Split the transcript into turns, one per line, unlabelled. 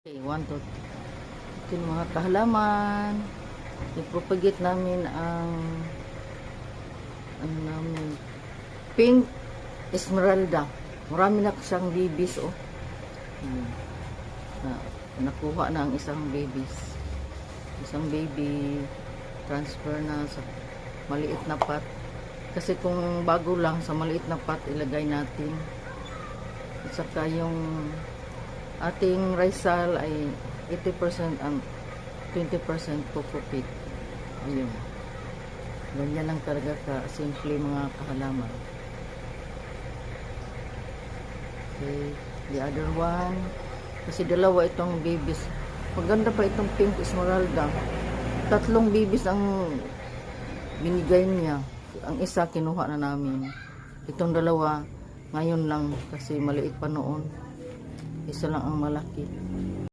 Okay, 1, 2, ito yung mga kahalaman. I-propagate namin ang pink esmeralda. Marami na siyang babies, oh. Na, nakuha na ang isang babies. Isang baby transfer na sa maliit na pot. Kasi kung bago lang sa maliit na pot ilagay natin. At saka yung ating risal ay 80% ang 20% coco-peat. Ayun. Ganyan lang talaga ka simple mga kahalaman. Okay. The other one. Kasi dalawa itong babies. Maganda pa itong pink esmeralda. 3 babies ang binigay niya. Ang isa kinuha na namin. Itong dalawa ngayon lang kasi maliit pa noon. Isa lang ang malaki.